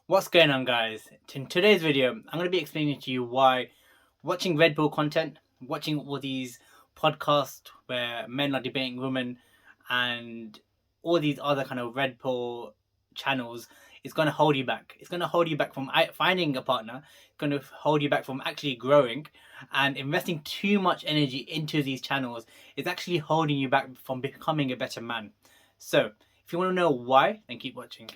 What's going on, guys? In today's video, I'm going to be explaining to you why watching Red Bull content, watching all these podcasts where men are debating women, and all these other kind of Red Bull channels is going to hold you back. It's going to hold you back from finding a partner. It's going to hold you back from actually growing, and investing too much energy into these channels is actually holding you back from becoming a better man. So, if you want to know why, then keep watching.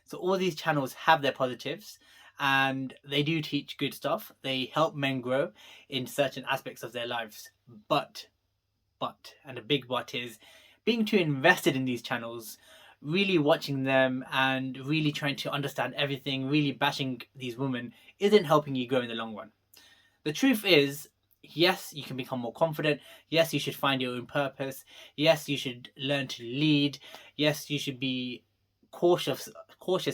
So all these channels have their positives, and they do teach good stuff. They help men grow in certain aspects of their lives. And a big but is being too invested in these channels, really watching them and really trying to understand everything, really bashing these women isn't helping you grow in the long run. The truth is, yes, you can become more confident. Yes, you should find your own purpose. Yes, you should learn to lead. Yes, you should be cautious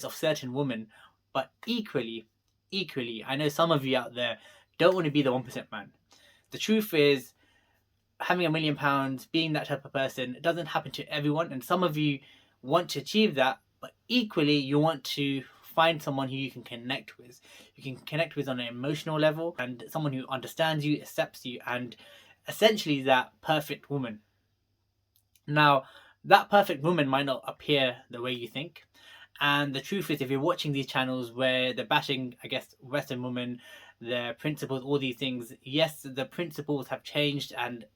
of certain women. But equally, I know some of you out there don't want to be the 1% man. The truth is, having £1 million, being that type of person, it doesn't happen to everyone. And some of you want to achieve that, but equally, you want to find someone who you can connect with. You can connect with on an emotional level, and someone who understands you, accepts you, and essentially that perfect woman. Now, that perfect woman might not appear the way you think. And the truth is, if you're watching these channels where they're bashing, I guess, Western women, their principles, all these things, yes, the principles have changed, and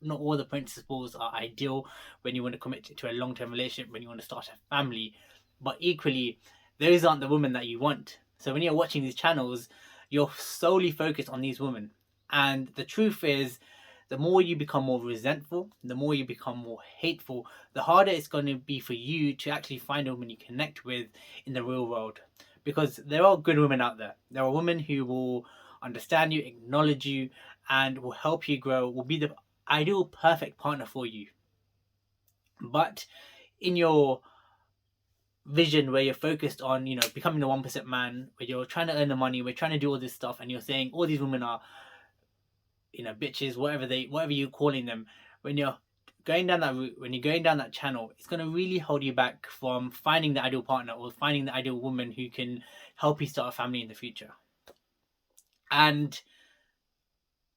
not all the principles are ideal when you want to commit to a long-term relationship, when you want to start a family. But equally, those aren't the women that you want. So when you're watching these channels, you're solely focused on these women. And the truth is, the more you become more resentful, the more you become more hateful, the harder it's going to be for you to actually find a woman you connect with in the real world. Because there are good women out there. There are women who will understand you, acknowledge you, and will help you grow, will be the ideal perfect partner for you. But in your vision where you're focused on, becoming the 1% man, where you're trying to earn the money, we're trying to do all this stuff, and you're saying all these women are, bitches, whatever you're calling them, when you're going down that route, when you're going down that channel, it's going to really hold you back from finding the ideal partner or finding the ideal woman who can help you start a family in the future. And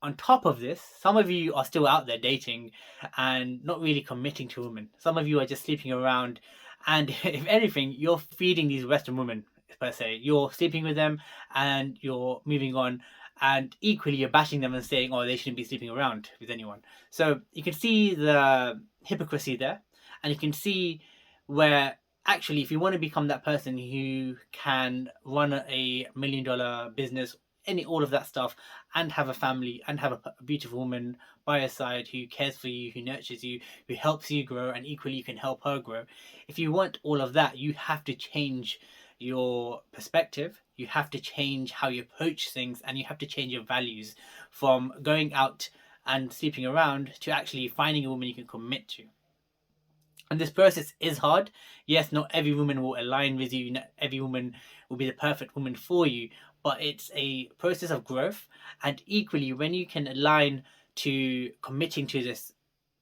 on top of this, some of you are still out there dating and not really committing to women. Some of you are just sleeping around, and if anything, you're feeding these Western women per se. You're sleeping with them and you're moving on, and equally you're bashing them and saying, "Oh, they shouldn't be sleeping around with anyone." So you can see the hypocrisy there, and you can see where actually, if you want to become that person who can run a $1 million business, all of that stuff, and have a family and have a beautiful woman by your side who cares for you, who nurtures you, who helps you grow, and equally you can help her grow. If you want all of that, you have to change your perspective, you have to change how you approach things, and you have to change your values from going out and sleeping around to actually finding a woman you can commit to. And this process is hard. Yes, not every woman will align with you, not every woman will be the perfect woman for you, but it's a process of growth. And equally, when you can align to committing to this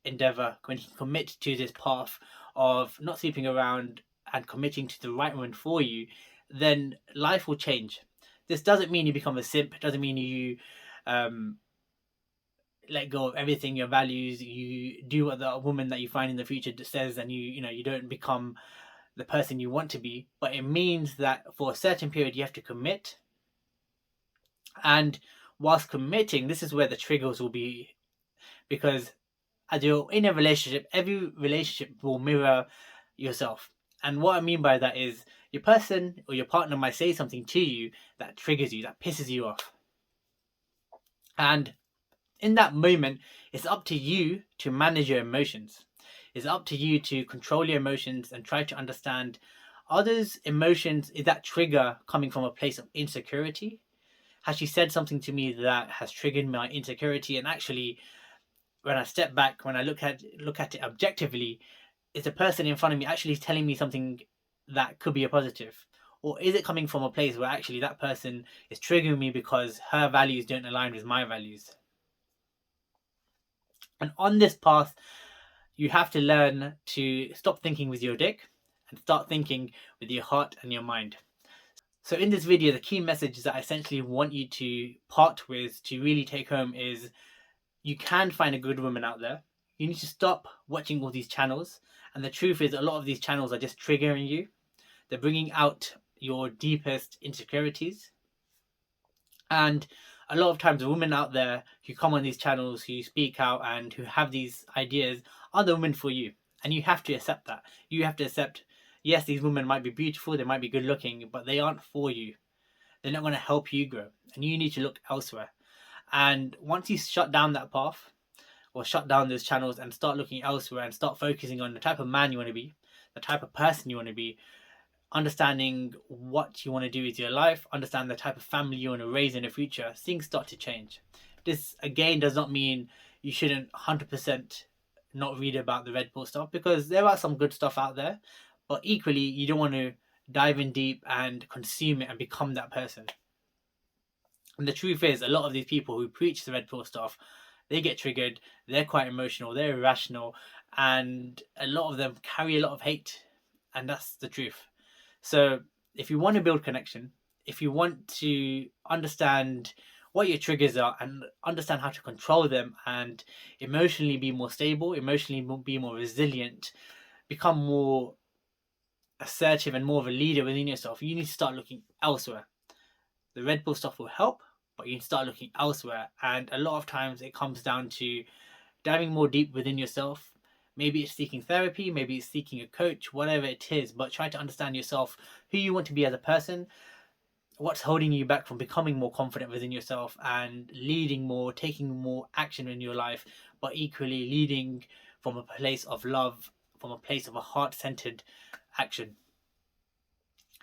endeavor, when you commit to this path of not sleeping around and committing to the right woman for you, then life will change. This doesn't mean you become a simp, it doesn't mean you um, let go of everything, your values, you do what the woman that you find in the future says, and you don't become the person you want to be. But it means that for a certain period you have to commit, and whilst committing, this is where the triggers will be, because as you're in a relationship, every relationship will mirror yourself. And what I mean by that is, your person or your partner might say something to you that triggers you, that pisses you off, and in that moment, it's up to you to manage your emotions. It's up to you to control your emotions and try to understand, are those emotions, is that trigger coming from a place of insecurity? Has she said something to me that has triggered my insecurity? And actually, when I step back, when I look at it objectively, is the person in front of me actually telling me something that could be a positive? Or is it coming from a place where actually that person is triggering me because her values don't align with my values? And on this path, You have to learn to stop thinking with your dick and start thinking with your heart and your mind. So in this video, the key message that I essentially want you to part with, to really take home, is you can find a good woman out there. You need to stop watching all these channels. And the truth is, a lot of these channels are just triggering you. They're bringing out your deepest insecurities. And a lot of times, the women out there who come on these channels, who speak out and who have these ideas, are the women for you. And you have to accept that. You have to accept, yes, these women might be beautiful, they might be good looking, but they aren't for you. They're not going to help you grow. And you need to look elsewhere. And once you shut down that path, or shut down those channels and start looking elsewhere and start focusing on the type of man you want to be, the type of person you want to be, understanding what you want to do with your life, understand the type of family you want to raise in the future, things start to change. This again does not mean you shouldn't 100% not read about the Red Pill stuff, because there are some good stuff out there, but equally you don't want to dive in deep and consume it and become that person. And the truth is, a lot of these people who preach the Red Pill stuff, they get triggered, they're quite emotional, they're irrational, and a lot of them carry a lot of hate. And that's the truth. So if you want to build connection, if you want to understand what your triggers are and understand how to control them and emotionally be more stable, emotionally be more resilient, become more assertive and more of a leader within yourself, you need to start looking elsewhere. The Red Pill stuff will help, but you need to start looking elsewhere. And a lot of times it comes down to diving more deep within yourself. Maybe it's seeking therapy, maybe it's seeking a coach, whatever it is, but try to understand yourself, who you want to be as a person, what's holding you back from becoming more confident within yourself and leading more, taking more action in your life, but equally leading from a place of love, from a place of a heart-centered action.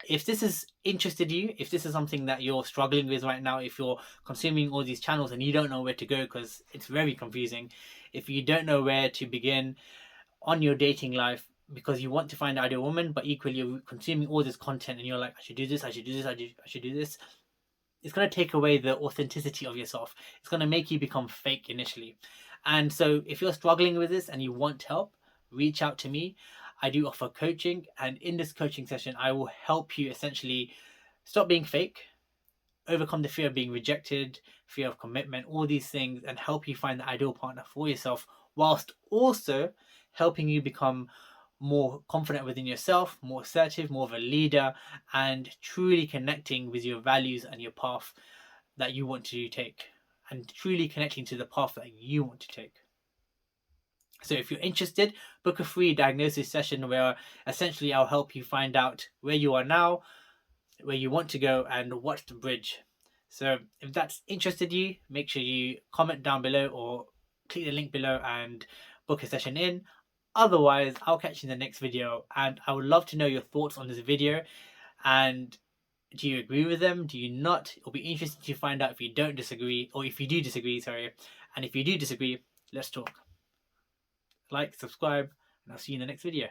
If this has interested you, if this is something that you're struggling with right now, if you're consuming all these channels and you don't know where to go because it's very confusing, if you don't know where to begin on your dating life because you want to find the ideal woman, but equally you're consuming all this content and you're like, I should do this, I should do this, I should do this, it's going to take away the authenticity of yourself. It's going to make you become fake initially. And so if you're struggling with this and you want help, reach out to me. I do offer coaching, and in this coaching session, I will help you essentially stop being fake, overcome the fear of being rejected, fear of commitment, all these things, and help you find the ideal partner for yourself, whilst also helping you become more confident within yourself, more assertive, more of a leader, and truly connecting with your values and your path that you want to take, and truly connecting to the path that you want to take. So if you're interested, book a free diagnosis session where essentially I'll help you find out where you are now, where you want to go, and what's the bridge. So if that's interested you, make sure you comment down below or click the link below and book a session in. Otherwise, I'll catch you in the next video, and I would love to know your thoughts on this video. And do you agree with them? Do you not? It'll be interesting to find out if you don't disagree, or if you do disagree, sorry. And if you do disagree, let's talk. Like, subscribe, and I'll see you in the next video.